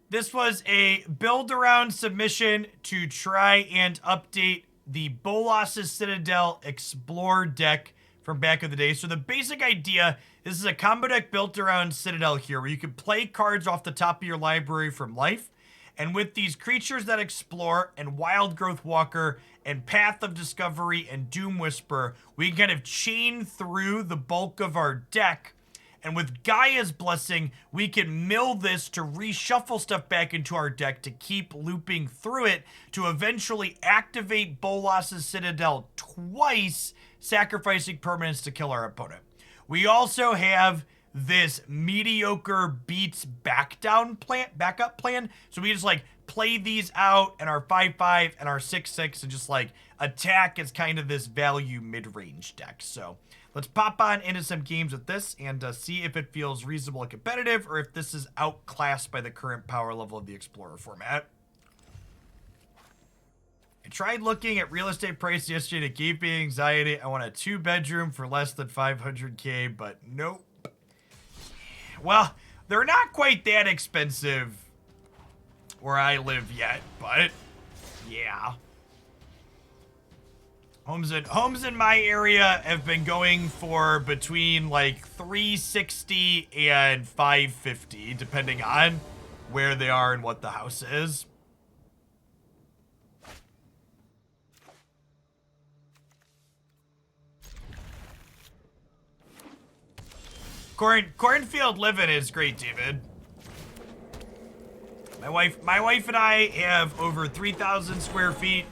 This was a build-around submission to try and update the Bolas' Citadel Explore deck from back in the day. So the basic idea, this is a combo deck built around Citadel here, where you can play cards off the top of your library from life. And with these creatures that explore and Wildgrowth Walker and Path of Discovery and Doom Whisper, we can kind of chain through the bulk of our deck. And with Gaea's Blessing, we can mill this to reshuffle stuff back into our deck to keep looping through it to eventually activate Bolas' Citadel twice, sacrificing permanents to kill our opponent. We also have this mediocre beats backup plan. So we just like play these out and our 5/5 and our 6/6 and just like attack as kind of this value mid-range deck. So let's pop on into some games with this and see if it feels reasonable and competitive, or if this is outclassed by the current power level of the Explorer format. I tried looking at real estate prices yesterday. It gave me anxiety. I want a 2-bedroom for less than 500K, but nope. Well, they're not quite that expensive where I live yet, but yeah. Homes in my area have been going for between like $360 and $550, depending on where they are and what the house is. Cornfield living is great, David. My wife and I have over 3,000 square feet.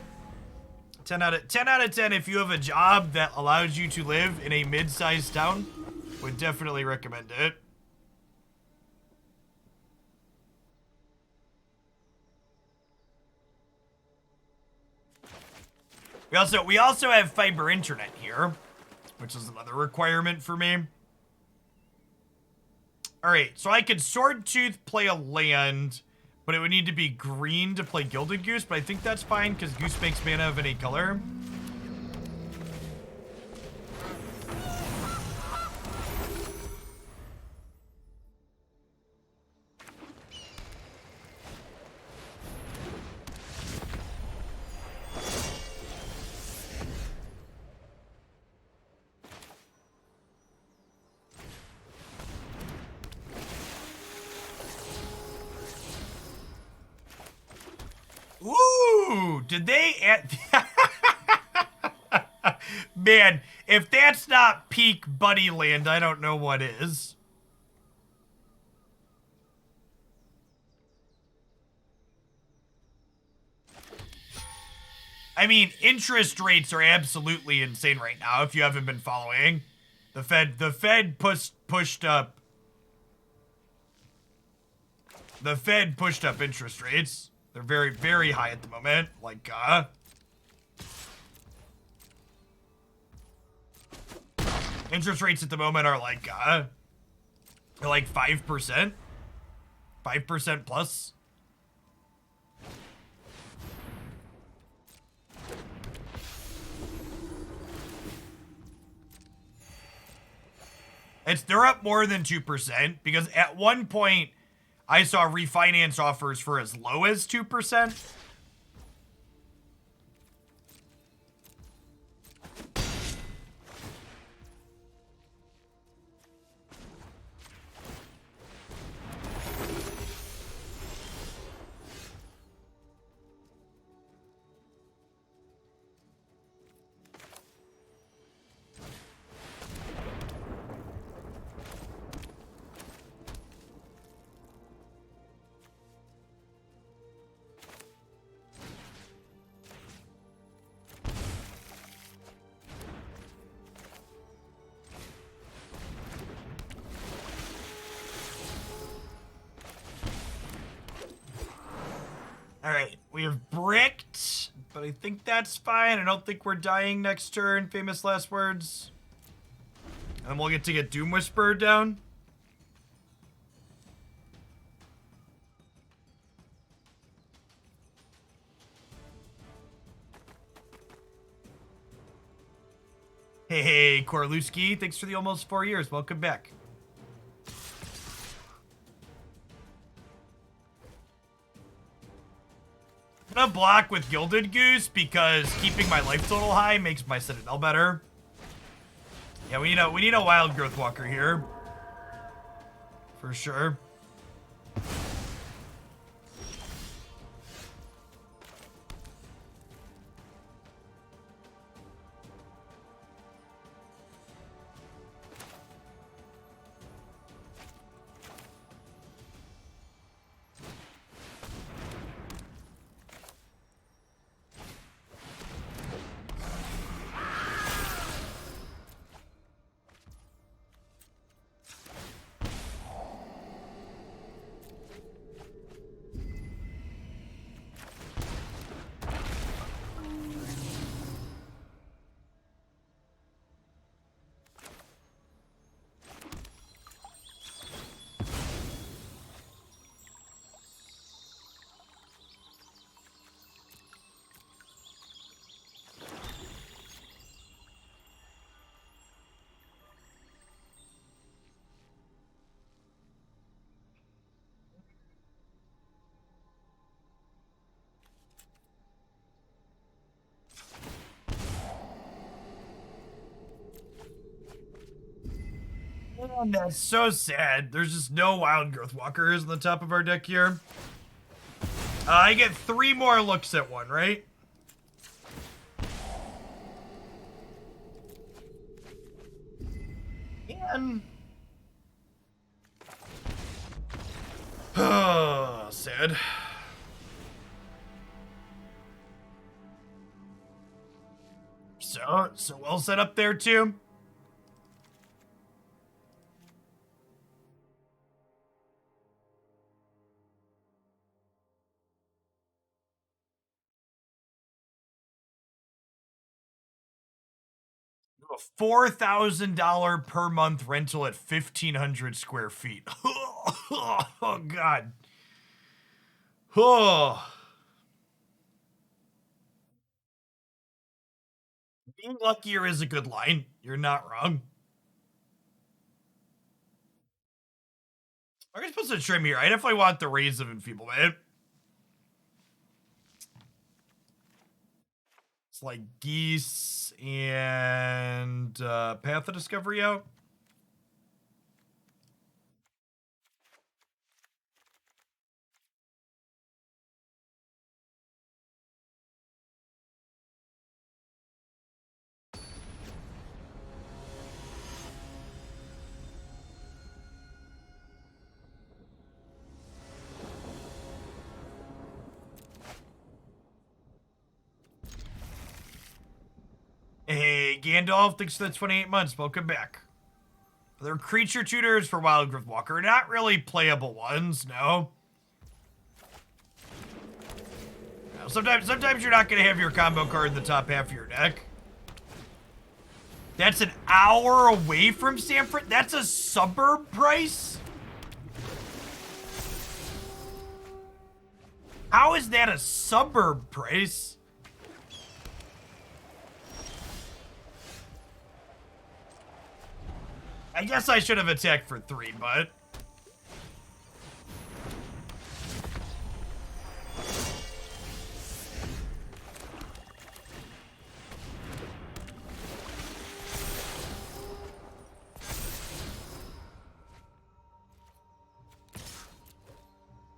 10 out of 10 if you have a job that allows you to live in a mid-sized town. Would definitely recommend it. We also have fiber internet here, which is another requirement for me. Alright, so I could Swordtooth play a land, but it would need to be green to play Gilded Goose, but I think that's fine because Goose makes mana of any color. Ooh, did they add... Man, if that's not peak buddy land, I don't know what is. I mean, interest rates are absolutely insane right now if you haven't been following. The Fed pushed up. The Fed pushed up interest rates. They're very, very high at the moment. Like, interest rates at the moment are like, they're like 5%. 5% plus. They're up more than 2% because at one point I saw refinance offers for as low as 2%. Alright, we have bricked, but I think that's fine. I don't think we're dying next turn, famous last words. And then we'll get to get Doom Whisperer down. Hey, Korluski, thanks for the almost 4 years. Welcome back. I'm gonna block with Gilded Goose because keeping my life total high makes my Citadel better. Yeah, we need a Wildgrowth Walker here. For sure. Oh, that's so sad. There's just no Wildgrowth Walkers on the top of our deck here. I get 3 more looks at one, right? And... oh, sad. So well set up there too. A $4,000 per month rental at 1,500 square feet. Oh, God. Oh. Being luckier is a good line. You're not wrong. I'm gonna put some trim here. I definitely want the Rays of Enfeeblement. It's like Geese and Path of Discovery out. Hey, Gandalf, thanks for the 28 months. Welcome back. They're creature tutors for Wildgrowth Walker. Not really playable ones, no. Sometimes you're not going to have your combo card in the top half of your deck. That's an hour away from Sanford? That's a suburb price? How is that a suburb price? I guess I should have attacked for 3, but...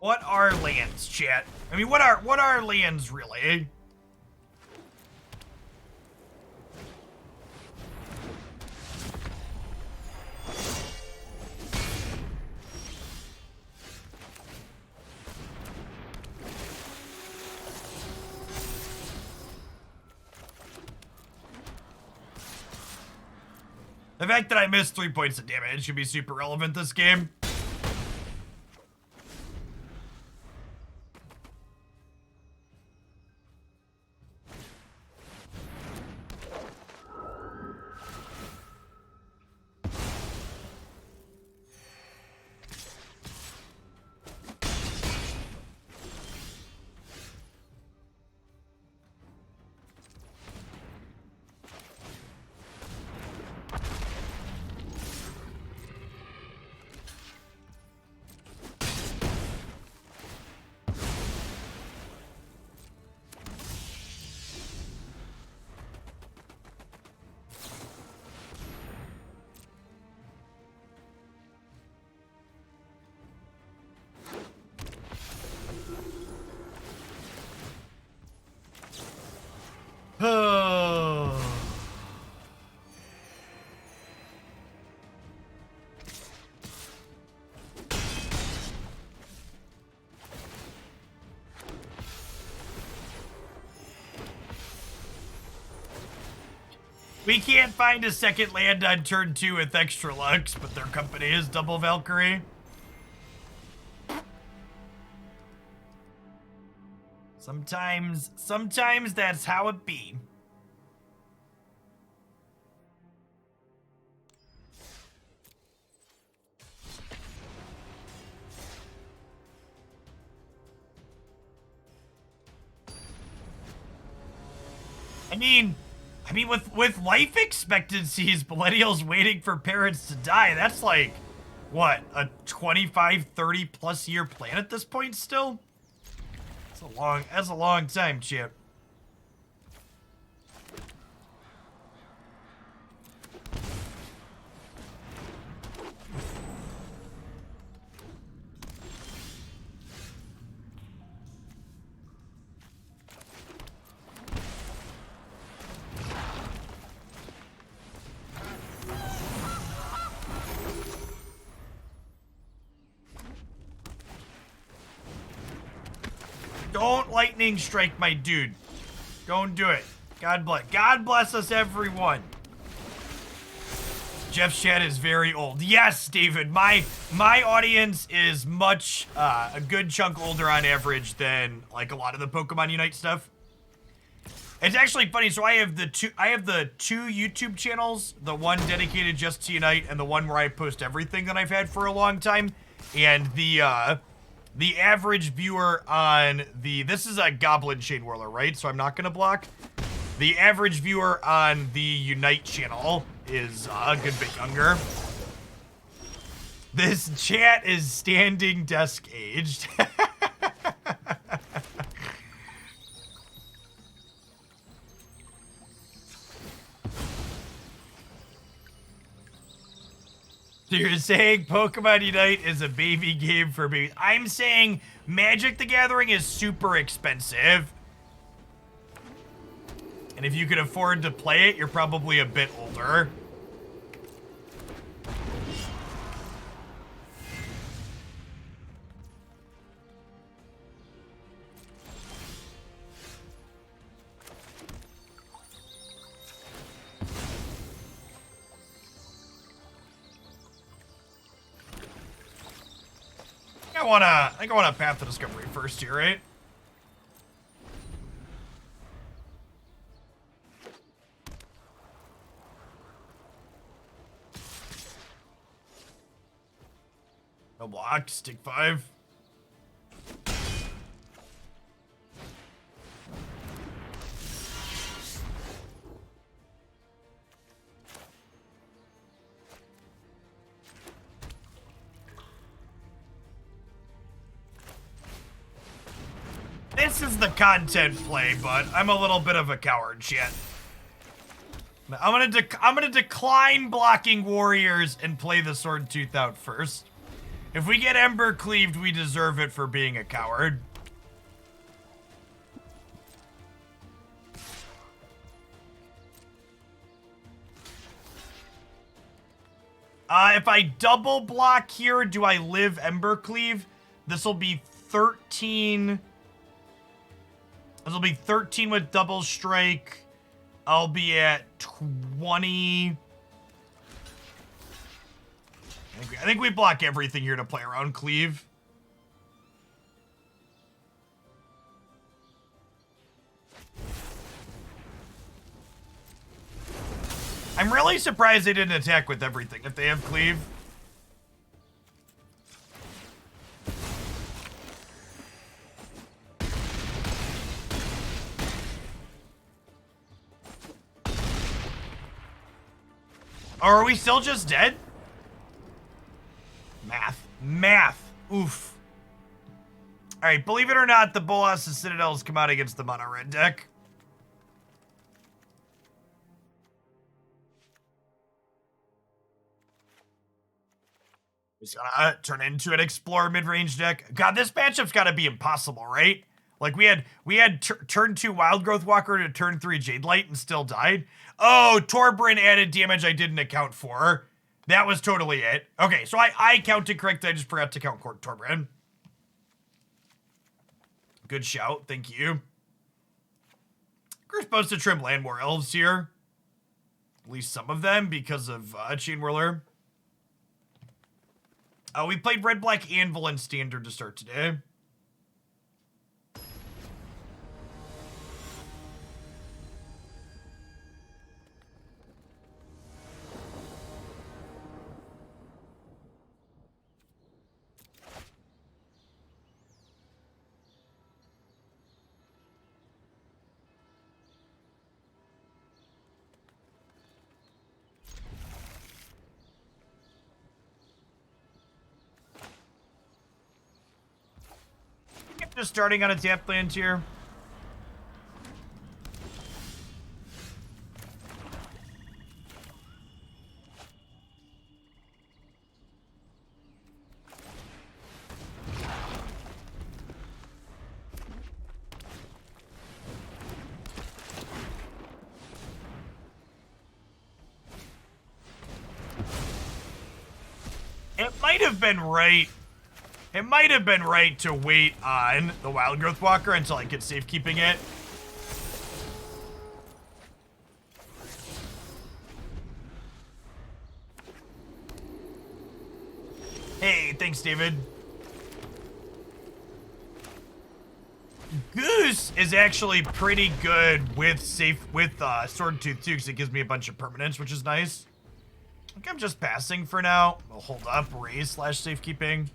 what are lands, chat? I mean, what are lands, really? The fact that I missed 3 points of damage should be super relevant this game. We can't find a second land on turn 2 with extra Lux, but their company is double Valkyrie. Sometimes that's how it be. I mean, with life expectancies, millennials waiting for parents to die, that's like, what, a 25, 30 plus year plan at this point still? That's a long time, Chip. Don't lightning strike my dude. Don't do it. God bless us, everyone. Jeff's chat is very old. Yes, David. My audience is much a good chunk older on average than like a lot of the Pokemon Unite stuff. It's actually funny. So I have the two YouTube channels. The one dedicated just to Unite, and the one where I post everything that I've had for a long time. And the average viewer on this is a Goblin Chain Whirler, right? So I'm not gonna block. The average viewer on the Unite channel is a good bit younger. This chat is standing desk aged. So you're saying Pokemon Unite is a baby game for me? I'm saying Magic the Gathering is super expensive. And if you can afford to play it, you're probably a bit older. I think I want a Path to Discovery first here, right? No block, stick 5. This is the content play, but I'm a little bit of a coward, shit. I'm gonna decline blocking warriors and play the Swordtooth out first. If we get embercleaved, we deserve it for being a coward. If I double block here, do I live embercleave? This will be 13. This will be 13 with double strike. I'll be at 20. I think we block everything here to play around cleave. I'm really surprised they didn't attack with everything if they have cleave. Or are we still just dead? Math. Oof. Alright, believe it or not, the Bolas Citadel has come out against the mono red deck. He's gonna turn into an Explorer mid-range deck. God, this matchup's gotta be impossible, right? Like, we had turn 2 Wildgrowth Walker to turn 3 Jadelight and still died. Oh, Torbran added damage I didn't account for. That was totally it. Okay, so I counted correctly. I just forgot to count Torbran. Good shout. Thank you. We're supposed to trim Llanowar Elves here. At least some of them because of Chain Whirler. We played Red, Black, Anvil and Standard to start today. Just starting on a tap land here. It might have been right. It might have been right to wait on the Wildgrowth Walker until I get safekeeping it. Hey, thanks, David. Goose is actually pretty good with Swordtooth too, because it gives me a bunch of permanents, which is nice. I think I'm just passing for now. I'll hold up, raise / safekeeping.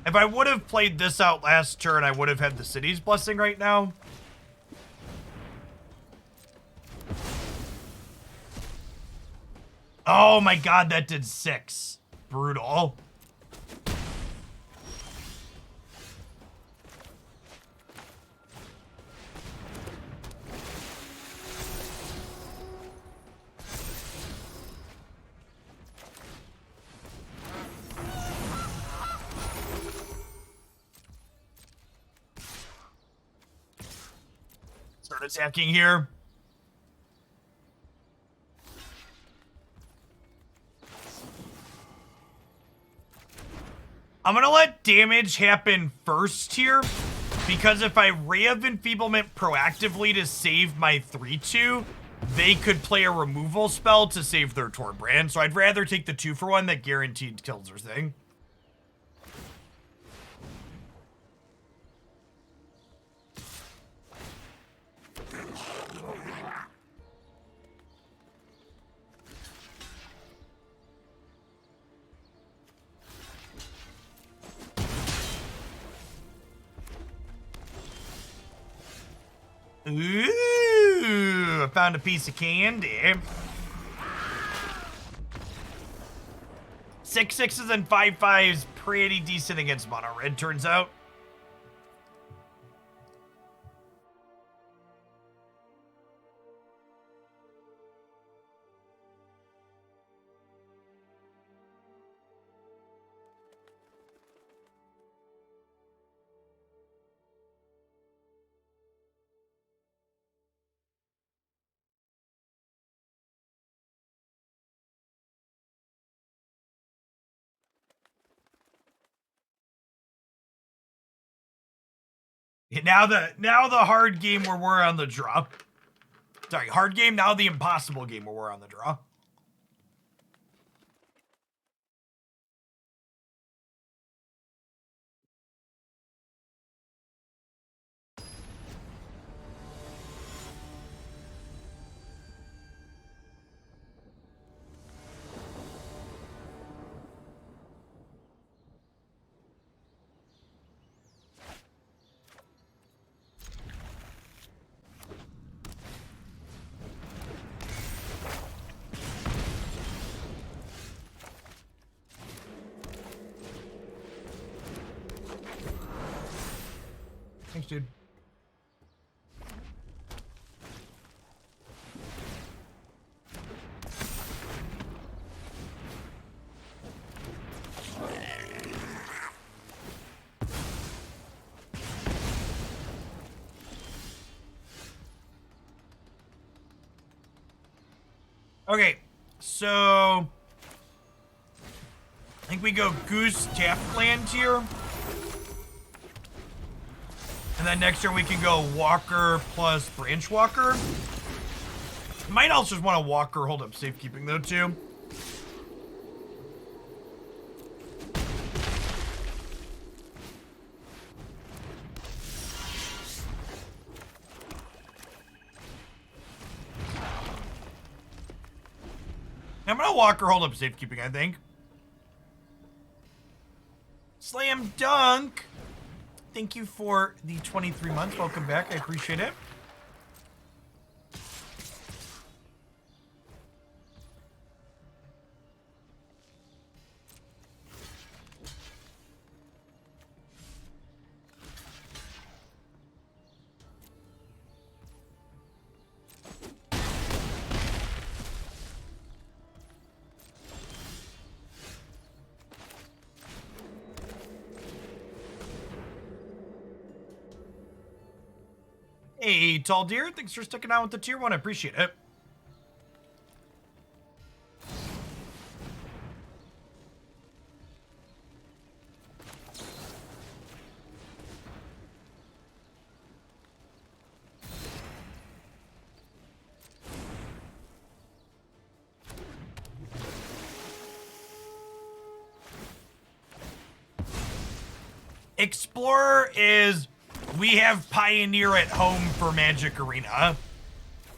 If I would have played this out last turn, I would have had the City's Blessing right now. Oh my god, that did 6. Brutal. Start attacking here. I'm gonna let damage happen first here, because if I Ray of Enfeeblement proactively to save my 3/2, they could play a removal spell to save their Torbrand, so I'd rather take the 2-for-1 that guaranteed kills their thing. Ooh, I found a piece of candy. 6 6s and 5 5s, pretty decent against mono red, turns out. Now the hard game where we're on the draw. Sorry, hard game, now the impossible game where we're on the draw. Thanks, dude. Okay, so I think we go Goose Taftland here. And then next turn we can go Walker plus Branchwalker. Might also just want a Walker, hold up, Safekeeping though too. I'm gonna Walker, hold up, Safekeeping, I think. Slam Dunk. Thank you for the 23 months. Welcome back. I appreciate it. Hey, Tall Deer, thanks for sticking out with the tier 1. I appreciate it. Explorer is... We have Pioneer at home for Magic Arena.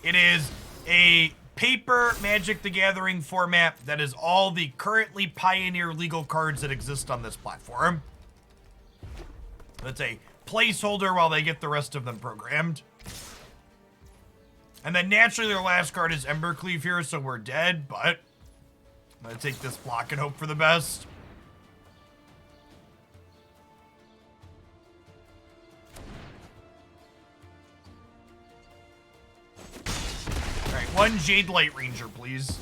It is a paper Magic the Gathering format that is all the currently Pioneer legal cards that exist on this platform. It's a placeholder while they get the rest of them programmed. And then naturally their last card is Embercleave here, so we're dead, but I'm gonna take this block and hope for the best. One Jadelight Ranger, please.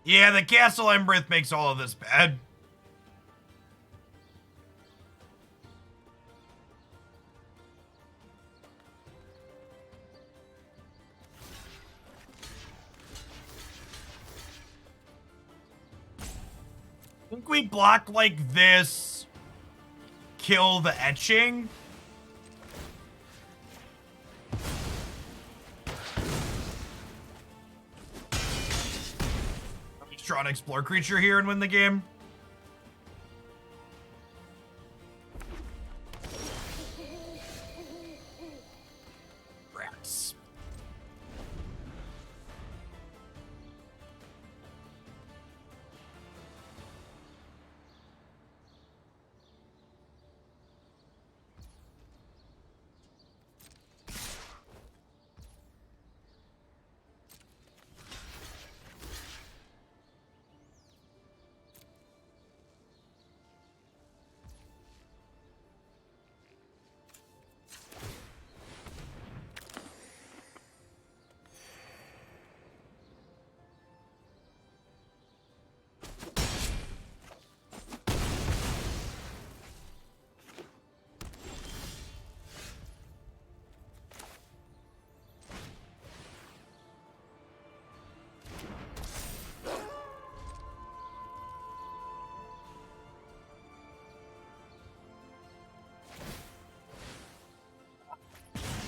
Yeah, the Castle Embereth makes all of this bad. I think we block like this, kill the etching. Draw an Explore creature here and win the game. Rats.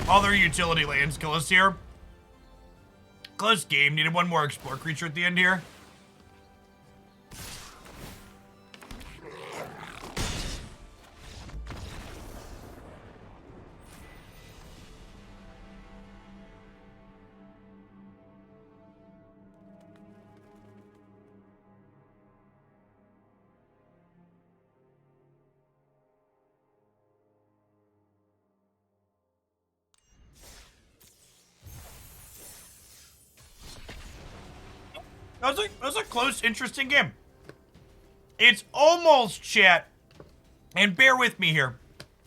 All their utility lands kill us here. Close game. Needed one more Explore creature at the end here. That was a close, interesting game. It's almost, chat, and bear with me here.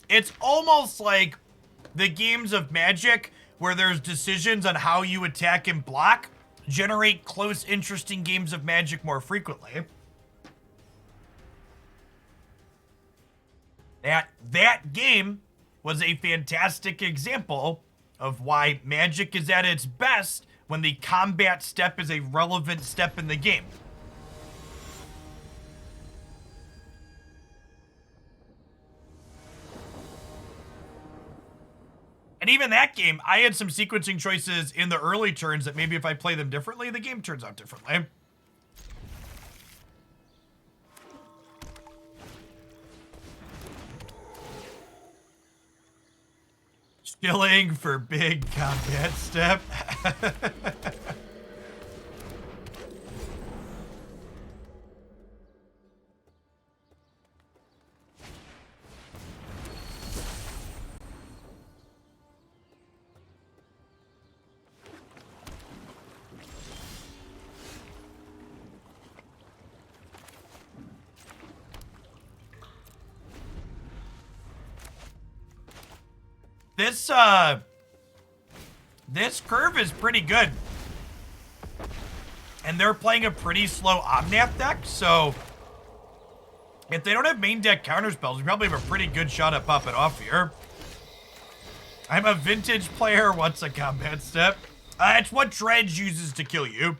It's almost like the games of Magic where there's decisions on how you attack and block generate close, interesting games of Magic more frequently. That game was a fantastic example of why Magic is at its best when the combat step is a relevant step in the game. And even that game, I had some sequencing choices in the early turns that maybe if I play them differently, the game turns out differently. Chilling for big combat step. This curve is pretty good. And they're playing a pretty slow Omnath deck, so if they don't have main deck counterspells, we probably have a pretty good shot at popping off here. I'm a vintage player. What's a combat step? It's what Dredge uses to kill you.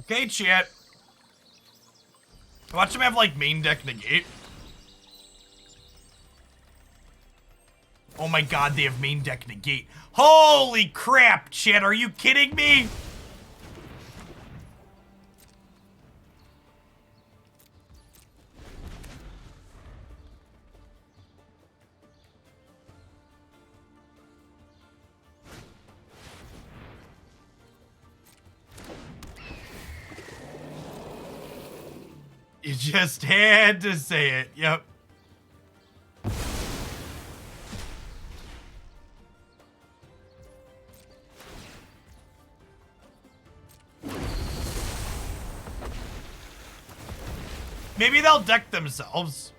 Okay, chat. Watch them have, like, main deck negate. Oh my god, they have main deck negate. Holy crap, chat, are you kidding me? You just had to say it. Yep. Maybe they'll deck themselves.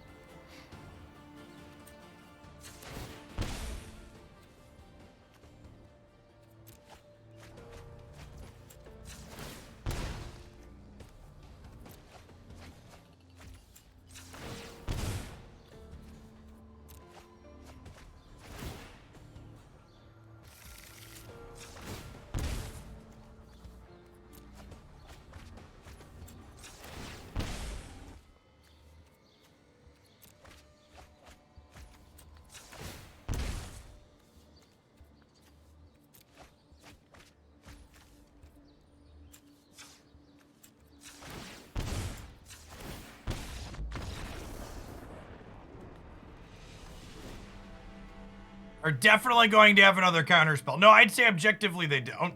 are definitely going to have another counterspell. No, I'd say objectively they don't.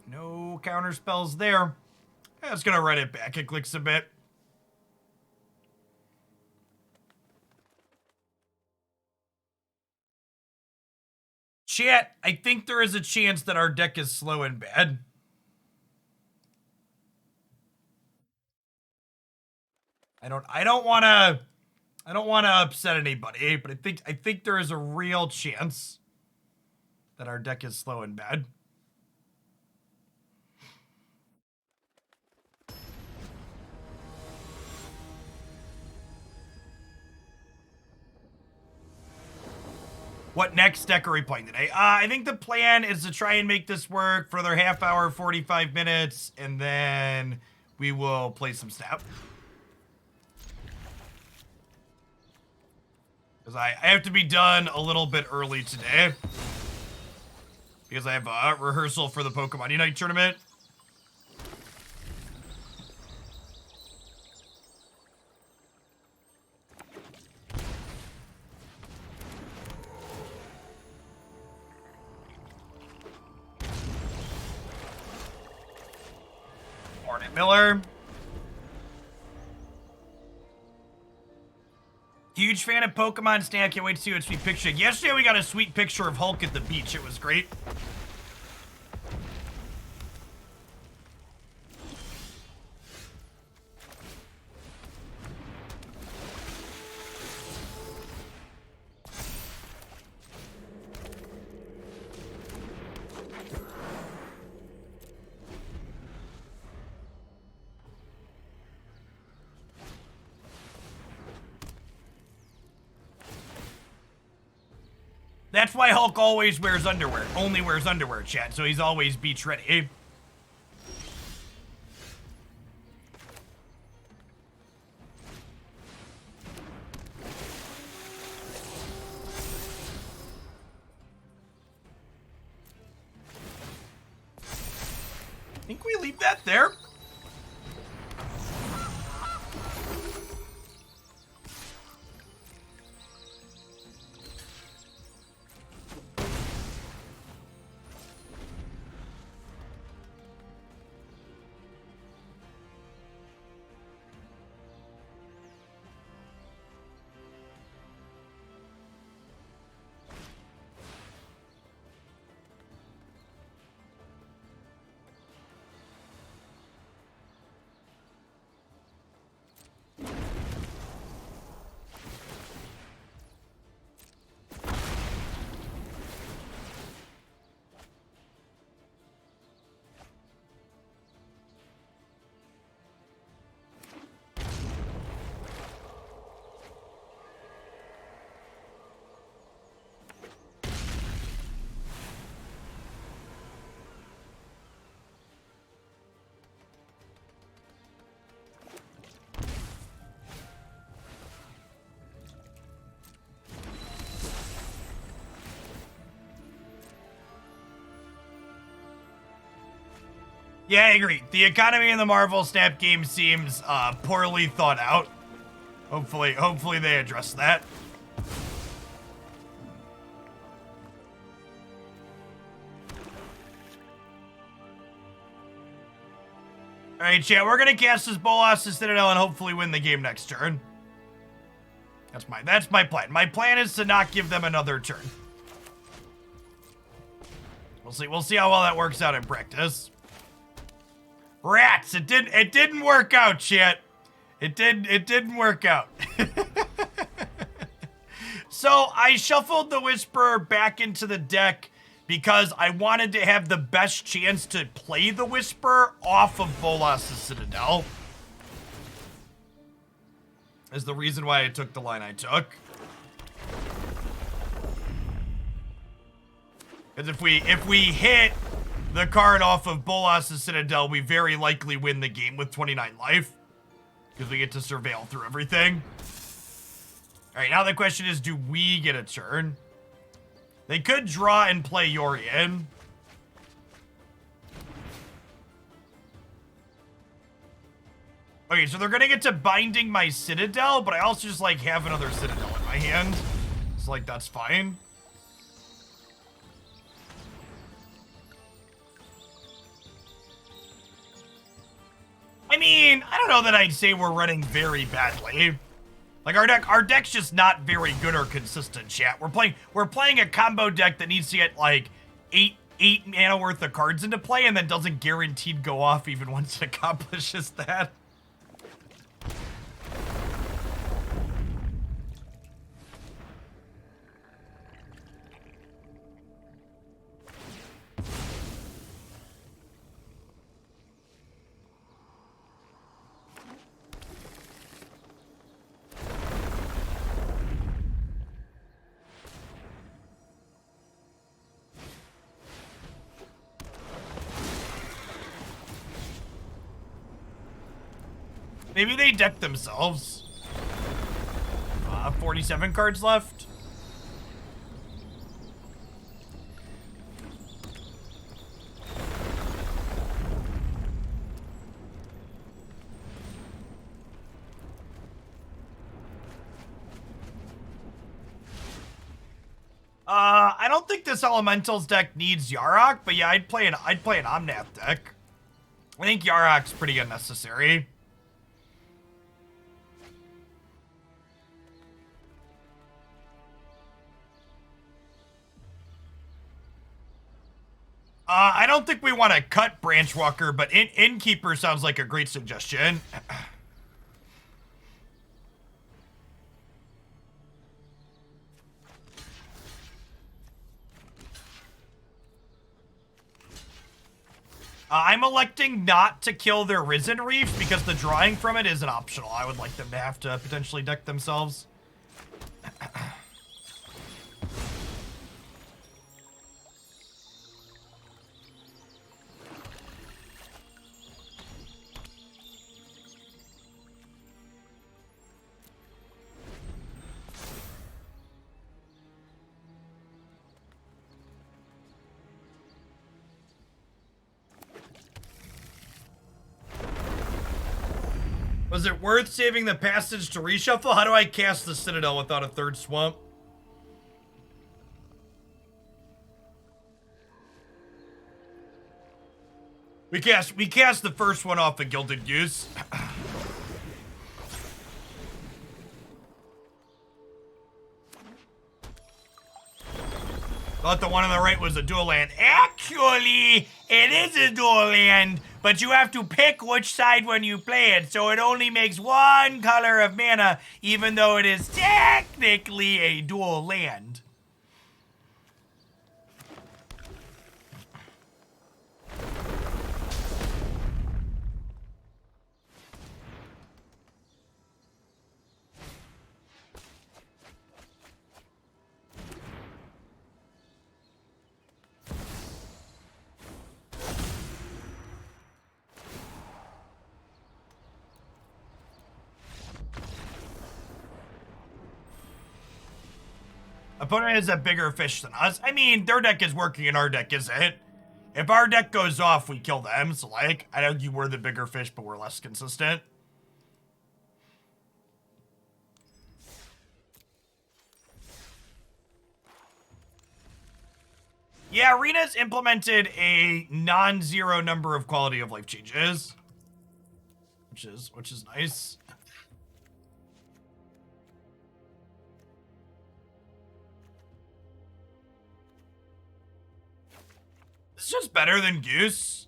No counterspells there. I'm just gonna run it back. It clicks a bit. Chat, I think there is a chance that our deck is slow and bad. I don't want to upset anybody, but I think there is a real chance that our deck is slow and bad. What next deck are we playing today? I think the plan is to try and make this work for another half hour, 45 minutes, and then we will play some Snap. Because I have to be done a little bit early today. Because I have a rehearsal for the Pokemon Unite tournament. Miller. Huge fan of Pokemon Snap. Can't wait to see what sweet picture. Yesterday we got a sweet picture of Hulk at the beach. It was great. That's why Hulk always wears underwear. Only wears underwear, chat. So he's always beach ready. I think we leave that there. Yeah, I agree. The economy in the Marvel Snap game seems poorly thought out. Hopefully they address that. All right, chat. We're gonna cast this Bolas to Citadel and hopefully win the game next turn. That's my plan. My plan is to not give them another turn. We'll see how well that works out in practice. Rats! It didn't work out, chat. It didn't work out. So I shuffled the Whisperer back into the deck because I wanted to have the best chance to play the Whisperer off of Bolas' Citadel. Is the reason why I took the line I took. Because if we hit the card off of Bolas' Citadel, we very likely win the game with 29 life. Because we get to surveil through everything. Alright, now the question is, do we get a turn? They could draw and play Yorion. Okay, so they're gonna get to binding my Citadel, but I also just, like, have another Citadel in my hand. So, like, that's fine. mean, I don't know that I'd say we're running very badly. Like our deck's just not very good or consistent, chat. We're playing a combo deck that needs to get like eight mana worth of cards into play and then doesn't guaranteed go off even once it accomplishes that. Maybe they deck themselves. 47 cards left. I don't think this Elementals deck needs Yarok, but yeah, I'd play an Omnath deck. I think Yarok's pretty unnecessary. I don't think we want to cut Branchwalker, but Innkeeper sounds like a great suggestion. I'm electing not to kill their Risen Reef because the drawing from it isn't optional. I would like them to have to potentially deck themselves. Was it worth saving the passage to reshuffle? How do I cast the Citadel without a third swamp? We cast the first one off the Gilded Goose. Thought the one on the right was a dual land. Actually, it is a dual land, but you have to pick which side when you play it, so it only makes one color of mana, even though it is technically a dual land. Opponent is a bigger fish than us. I mean, their deck is working and our deck isn't. If our deck goes off, we kill them. So, like, I'd argue we're the bigger fish, but we're less consistent. Yeah, Arena's implemented a non-zero number of quality of life changes, which is nice. This is just better than Goose.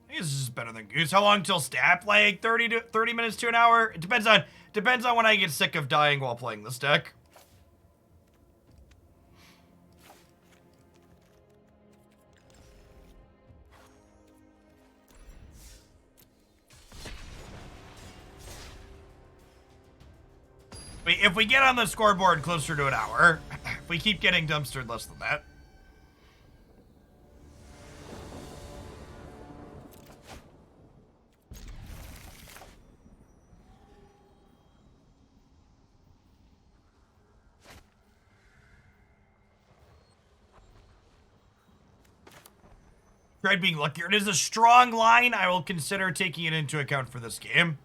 I think this is just better than Goose. How long till stab? Like 30 minutes to an hour? It depends on when I get sick of dying while playing this deck. If we get on the scoreboard closer to an hour, if we keep getting dumpstered less than that. Tried being luckier. It is a strong line. I will consider taking it into account for this game.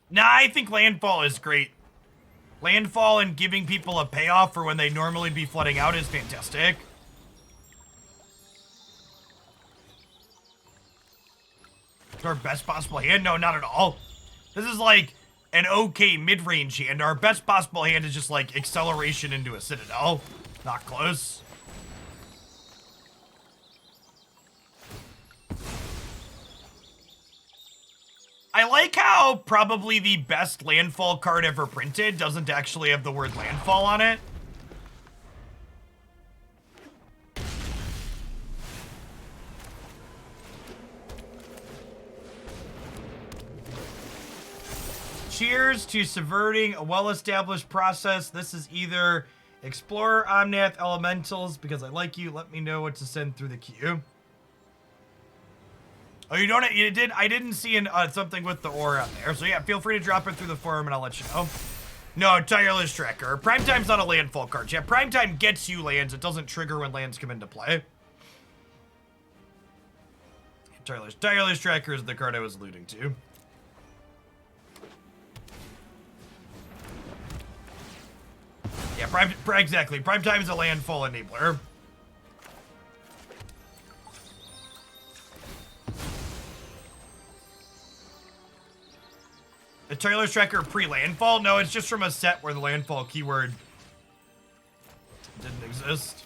Nah, I think Landfall is great. Landfall and giving people a payoff for when they normally be flooding out is fantastic. Our best possible hand? No, not at all. This is like an okay mid-range hand. Our best possible hand is just like acceleration into a Citadel. Not close. I like how probably the best Landfall card ever printed doesn't actually have the word Landfall on it. Cheers to subverting a well-established process. This is either Explorer, Omnath, Elementals. Because I like you, let me know what to send through the queue. Oh, you don't? You did? I didn't see something with the aura on there. So yeah, feel free to drop it through the forum and I'll let you know. No, Tireless Tracker. Primetime's not a landfall card. Yeah, Primetime gets you lands. It doesn't trigger when lands come into play. Tireless Tracker is the card I was alluding to. Yeah, exactly. Primetime is a landfall enabler. The Tireless Tracker pre-landfall? No, it's just from a set where the landfall keyword didn't exist.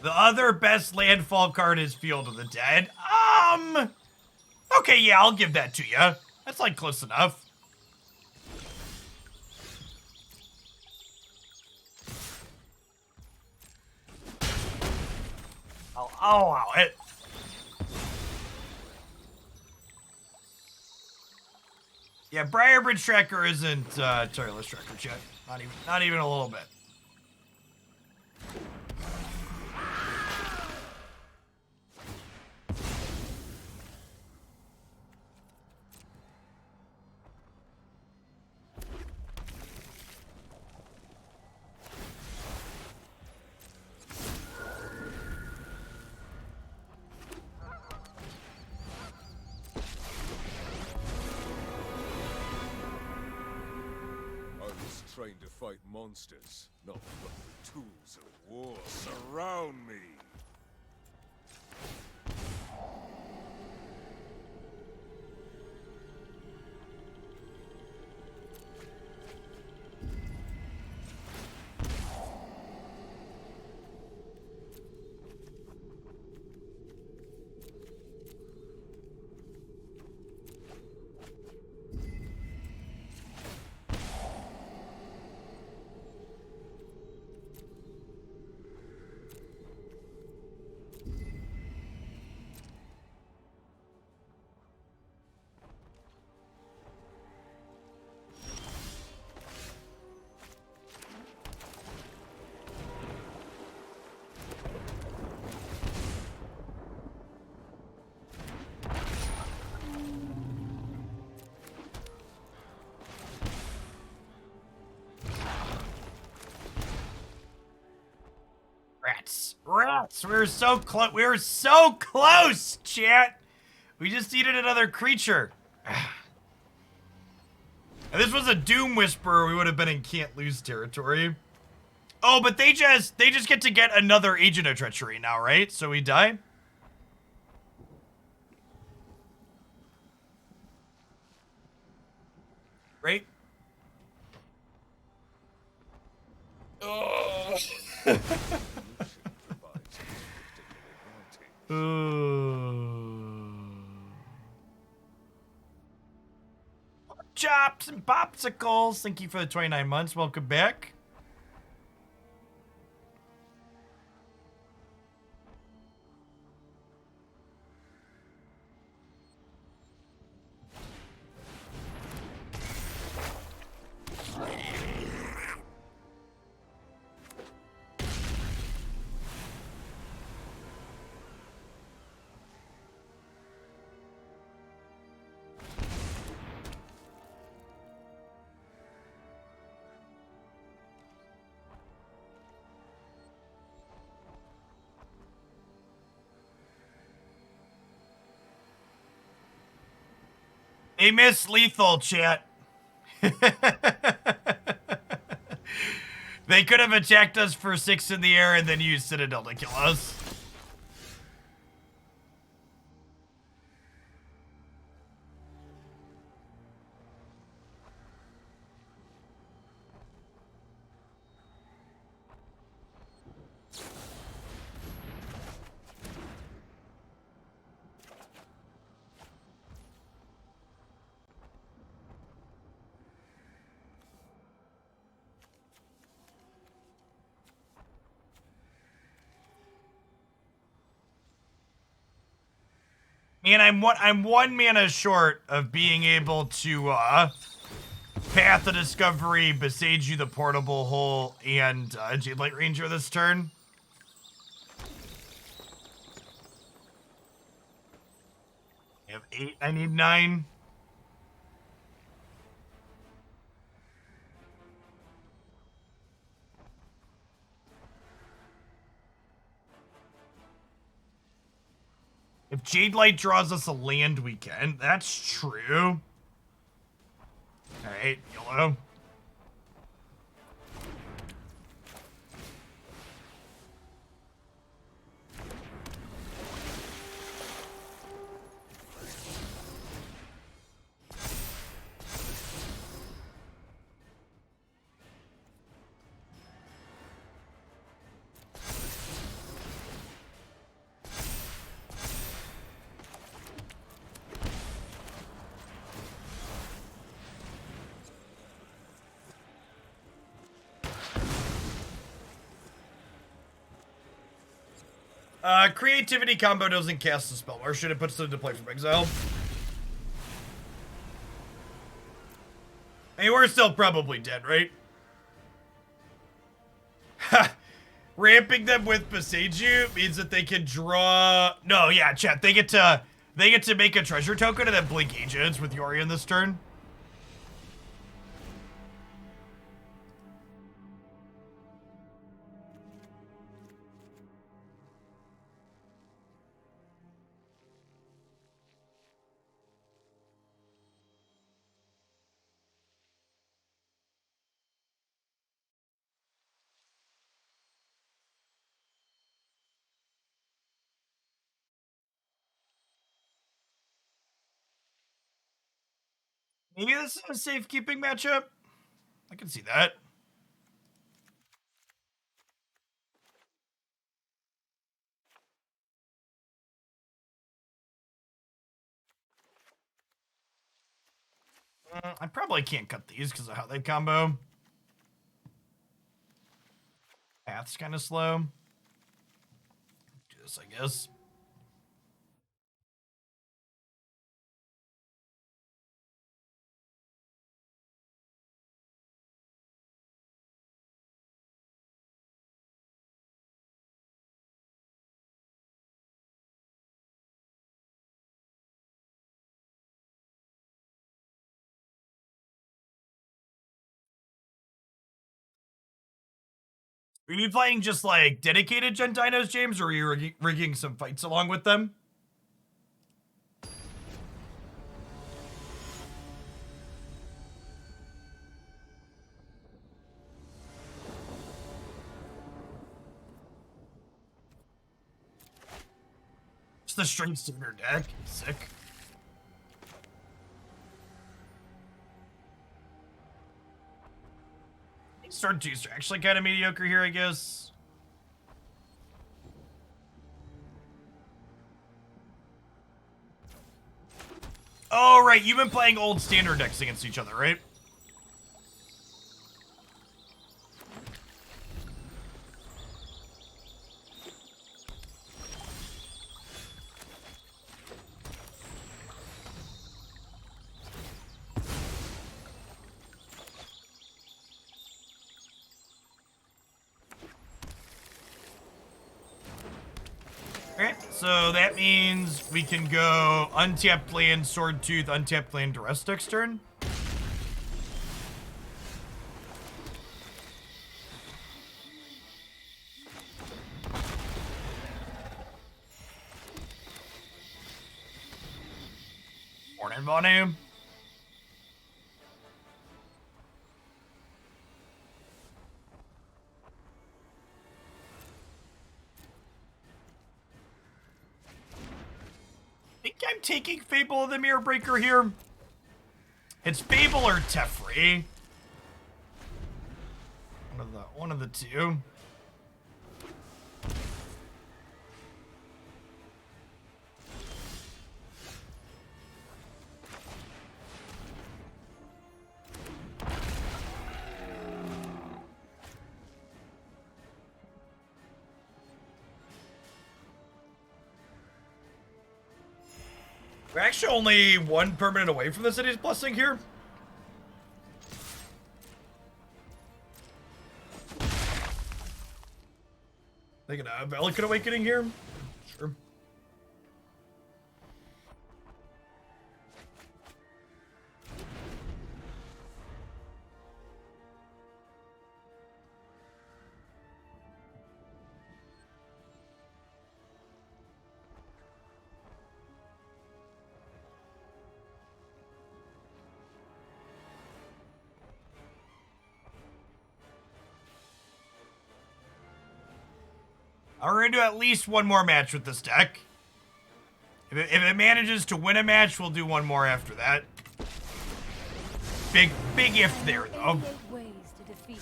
The other best landfall card is Field of the Dead. Okay, yeah, I'll give that to you. That's like close enough. I'll allow it. Yeah, Briarbridge Tracker isn't Tireless Tracker, chat. Not even a little bit. Trained to fight monsters, not let the tools of war surround me. Rats. We were so close. We were so close, chat. We just needed another creature. If this was a Doom Whisperer, we would have been in can't lose territory. Oh, but they just get to get another Agent of Treachery now, right? So we die? Right? Oh. Chops and popsicles. Thank you for the 29 months. Welcome back. They miss lethal, chat. They could have attacked us for 6 in the air and then used Citadel to kill us. And I'm one mana short of being able to Path of Discovery, Boseiju the Portable Hole, and Jadelight Ranger this turn. I have 8. I need 9. If Jadelight draws us a land, we can. That's true. Alright, yellow. Creativity combo doesn't cast a spell, or should it put it into play from exile? I mean, we're still probably dead, right? Ha! Ramping them with Boseiju means that they can draw... No, yeah, chat. They get to make a treasure token and then blink agents with Yorion this turn. Maybe this is a safekeeping matchup. I can see that. I probably can't cut these because of how they combo. Path's kind of slow. Do this, I guess. Are you playing just like dedicated Gentinos, James, or are you rigging some fights along with them? It's the straight standard deck. Sick. Swordtooth are actually kind of mediocre here, I guess. Oh, right. You've been playing old standard decks against each other, right? Okay, so that means we can go untapped land, Swordtooth, untapped land, Duress next turn. Morning, Vonu. taking Fable of the Mirror Breaker here? It's Fable or Teferi. One of the two. We're actually only one permanent away from the city's blessing here. They gonna have Elegant Awakening here? Sure. We're gonna do at least one more match with this deck. If it manages to win a match, we'll do one more after that. Big if there, though. 88 ways to defeat.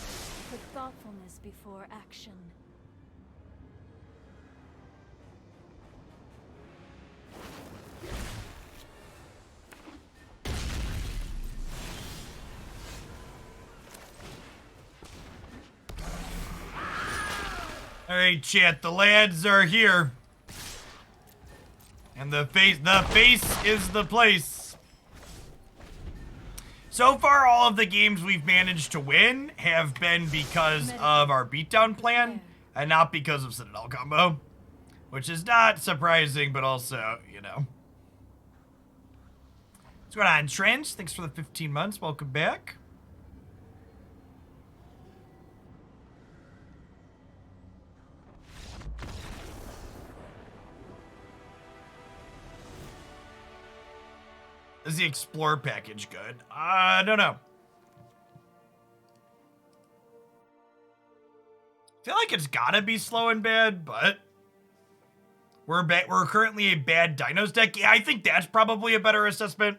Put thoughtfulness before action. All right, chat. The lads are here, and the face is the place. So far, all of the games we've managed to win have been because of our beatdown plan, and not because of Citadel combo, which is not surprising, but also, you know. What's going on, Trench? Thanks for the 15 months. Welcome back. Is the Explorer package good? I don't know. I feel like it's gotta be slow and bad, but we're currently a bad Dinos deck. Yeah, I think that's probably a better assessment.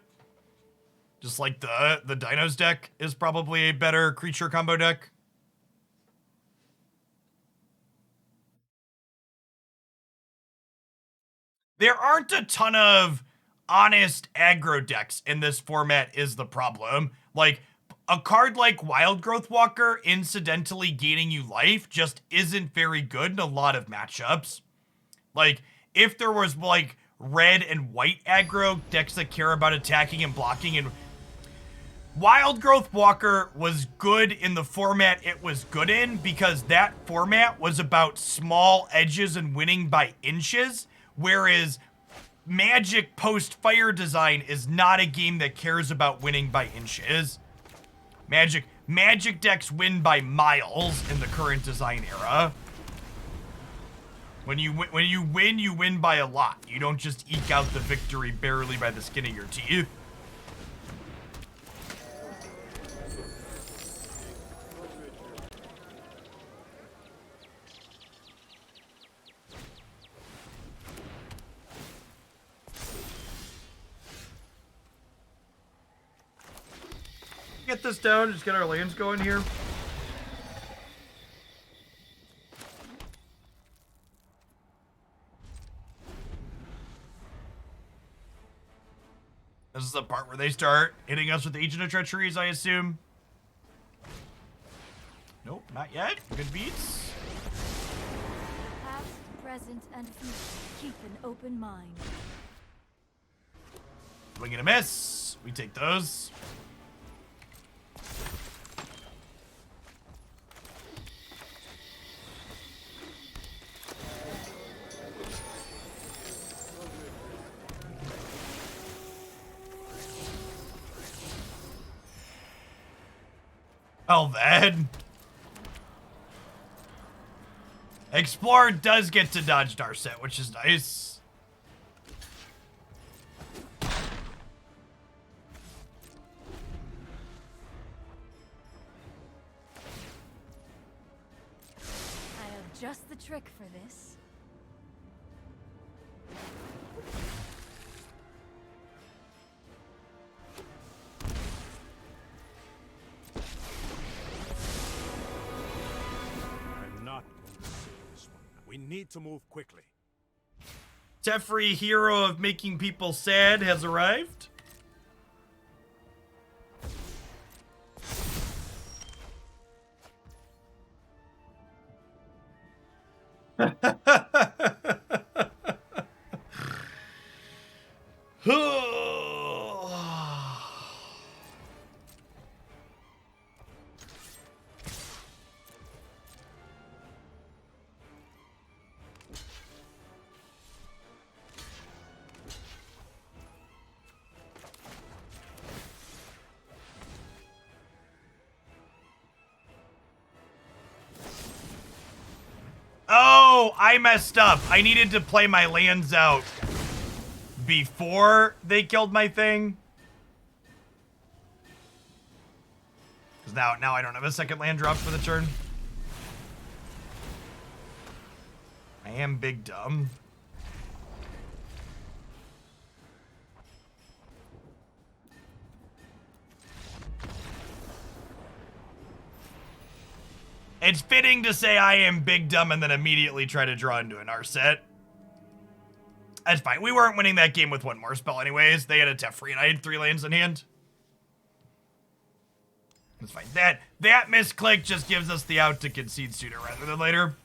Just like the Dinos deck is probably a better creature combo deck. There aren't a ton of honest aggro decks in this format is the problem. Like, a card like Wildgrowth Walker incidentally gaining you life just isn't very good in a lot of matchups. Like, if there was, like, red and white aggro decks that care about attacking and blocking, and Wildgrowth Walker was good in the format it was good in because that format was about small edges and winning by inches, whereas Magic post-Fire Design is not a game that cares about winning by inches. Magic decks win by miles in the current design era. When you win, you win by a lot. You don't just eke out the victory barely by the skin of your teeth. Get this down, just get our lands going here. This is the part where they start hitting us with Agent of Treacheries, I assume. Nope, not yet. Good beats. Past, present, and future. Keep an open mind. Swing and a miss. We take those. Oh, then. Explorer does get to dodge Darset, which is nice. I have just the trick for this. need to move quickly. Teferi, hero of making people sad, has arrived. Oh, I messed up. I needed to play my lands out before they killed my thing. Because now I don't have a second land drop for the turn. I am big dumb. It's fitting to say I am big dumb and then immediately try to draw into an Narset. That's fine. We weren't winning that game with one more spell anyways. They had a Teferi and I had 3 lands in hand. That's fine. That misclick just gives us the out to concede sooner rather than later.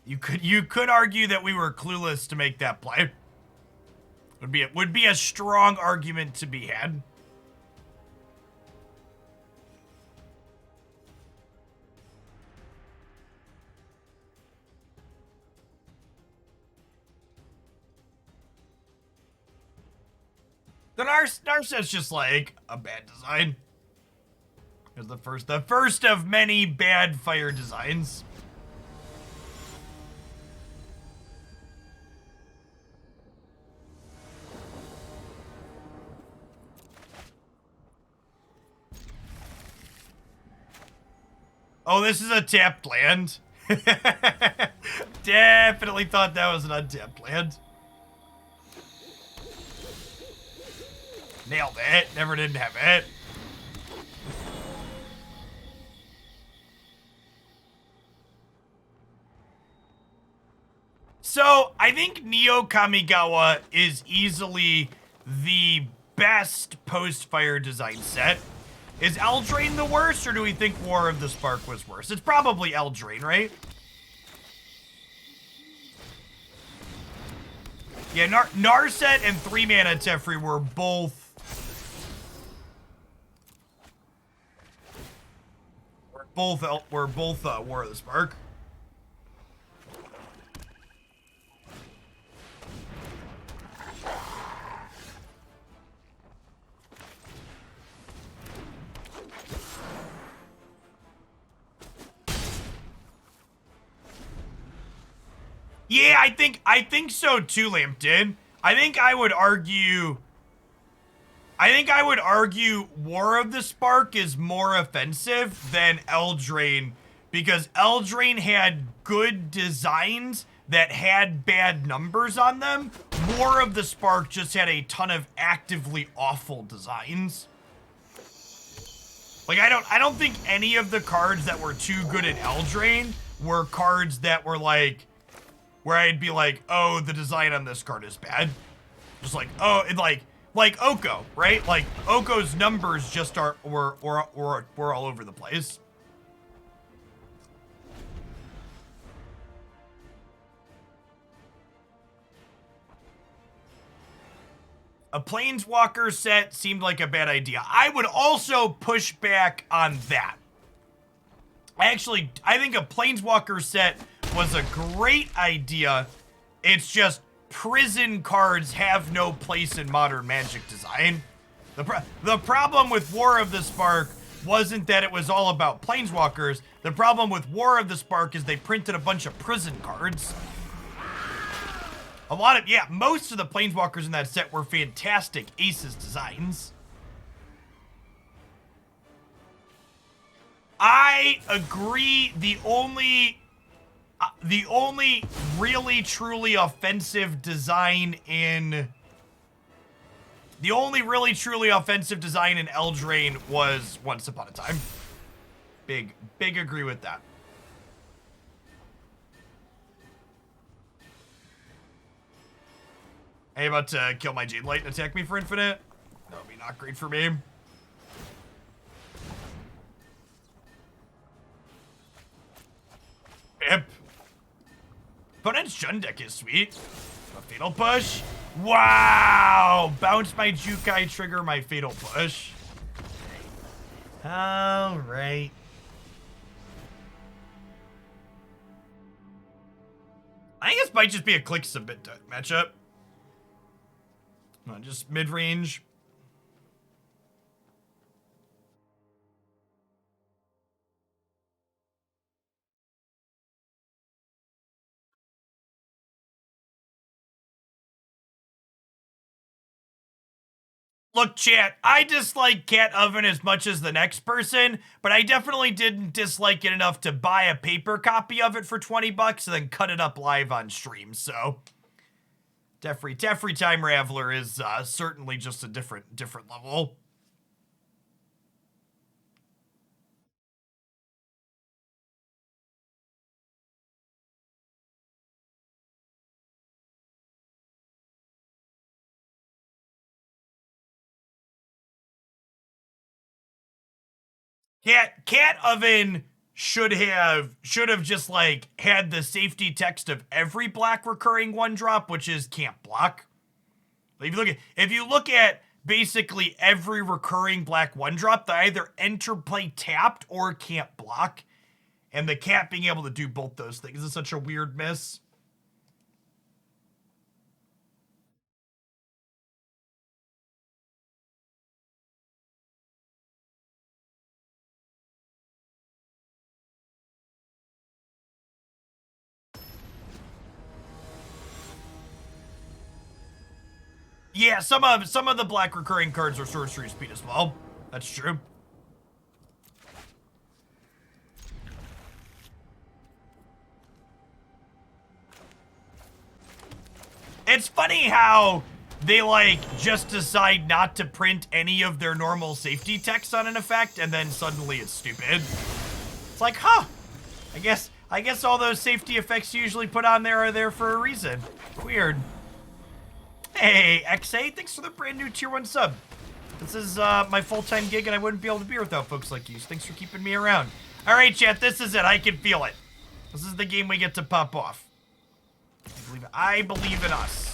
You could argue that we were clueless to make that play. Would be a strong argument to be had. The Narset's just like a bad design. It's the first of many bad fire designs. Oh, this is a tapped land. Definitely thought that was an untapped land. Nailed it. Never didn't have it. So, I think Neo Kamigawa is easily the best post-fire design set. Is Eldraine the worst, or do we think War of the Spark was worse? It's probably Eldraine, right? Yeah, Narset and 3-mana Teferi were both... Were both War of the Spark. Yeah, I think so too, Lampton. I think I would argue War of the Spark is more offensive than Eldraine, because Eldraine had good designs that had bad numbers on them. War of the Spark just had a ton of actively awful designs. Like, I don't think any of the cards that were too good in Eldraine were cards that were like, where I'd be like, oh, the design on this card is bad. Just like, oh, it like Oko, right? Like, Oko's numbers just were all over the place. A Planeswalker set seemed like a bad idea. I would also push back on that. I think a Planeswalker set was a great idea. It's just prison cards have no place in modern Magic design. The problem with War of the Spark wasn't that it was all about Planeswalkers. The problem with War of the Spark is they printed a bunch of prison cards. Most of the Planeswalkers in that set were fantastic Aces designs. I agree. The only really truly offensive design in The only really truly offensive design in Eldraine was Once Upon a Time. Big agree with that. Are you about to kill my Jadelight and attack me for infinite? That would be not great for me. Yep. Opponent's Jund deck is sweet. A Fatal Push. Wow! Bounce my Jukai, trigger my Fatal Push. Alright. I think this might just be a click submit matchup. Just mid-range. Look, chat, I dislike Cat Oven as much as the next person, but I definitely didn't dislike it enough to buy a paper copy of it for 20 bucks and then cut it up live on stream, so... Teferi Time Raveler is certainly just a different level. Cat Oven should have just like had the safety text of every black recurring 1-drop, which is can't block. If you look at basically every recurring black 1-drop, they either enter play tapped or can't block. And the cat being able to do both those things is such a weird miss. Yeah, some of the black recurring cards are sorcery speed as well. That's true. It's funny how they like just decide not to print any of their normal safety text on an effect and then suddenly it's stupid. It's like, huh, I guess all those safety effects you usually put on there are there for a reason. Weird. Hey, XA, thanks for the brand new tier 1 sub. This is my full-time gig and I wouldn't be able to be without folks like you, so thanks for keeping me around. All right, chat, this is it. I can feel it. This is the game we get to pop off. I believe in us.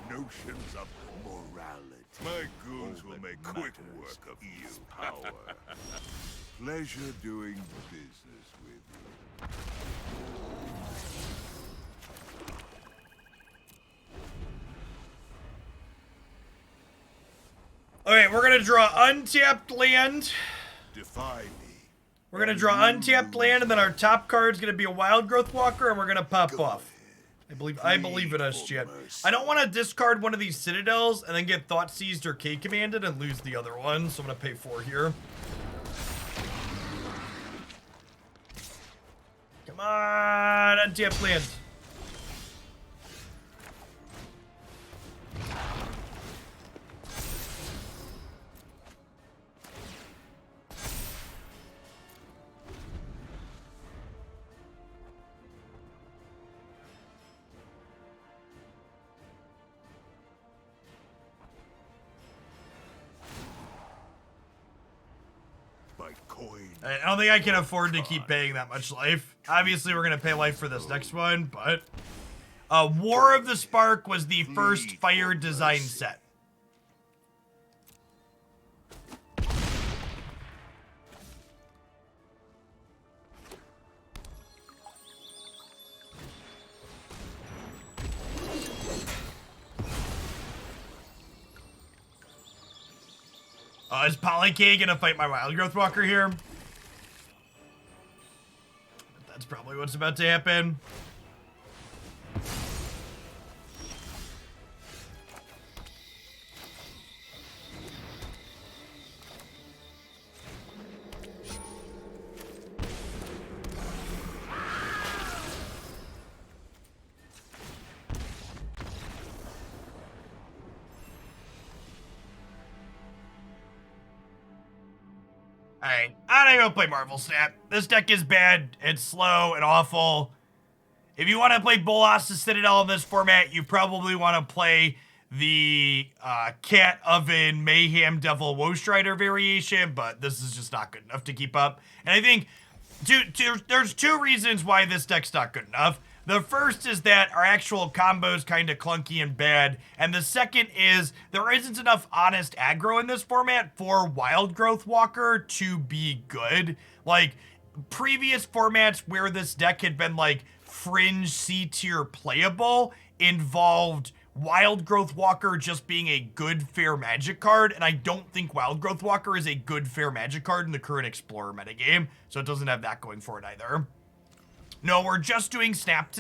Notions of morality. My goons will make quick work of you. Power. Pleasure doing business with you. Okay, we're gonna draw untapped land. Defy me. We're gonna draw untapped land, and then our top card's gonna be a Wildgrowth Walker, and we're gonna pop off. I believe in us, chat. I don't want to discard one of these Citadels and then get Thought Seized or K commanded and lose the other one, so I'm gonna pay 4 here. Come on, untapped land. I don't think I can afford to keep paying that much life. Obviously, we're going to pay life for this next one, but... War of the Spark was the first fire design set. Is Polyk gonna fight my Wildgrowth Walker here? That's probably what's about to happen. Alright, I'm not gonna play Marvel Snap. This deck is bad and slow and awful. If you want to play Bolas Citadel in this format, you probably want to play the Cat Oven Mayhem Devil Woestrider variation, but this is just not good enough to keep up. And I think there's two reasons why this deck's not good enough. The first is that our actual combo's kind of clunky and bad, and the second is there isn't enough honest aggro in this format for Wildgrowth Walker to be good. Like, previous formats where this deck had been, like, fringe C-tier playable involved Wildgrowth Walker just being a good fair Magic card, and I don't think Wildgrowth Walker is a good fair Magic card in the current Explorer metagame, so it doesn't have that going for it either. No, we're just doing Snap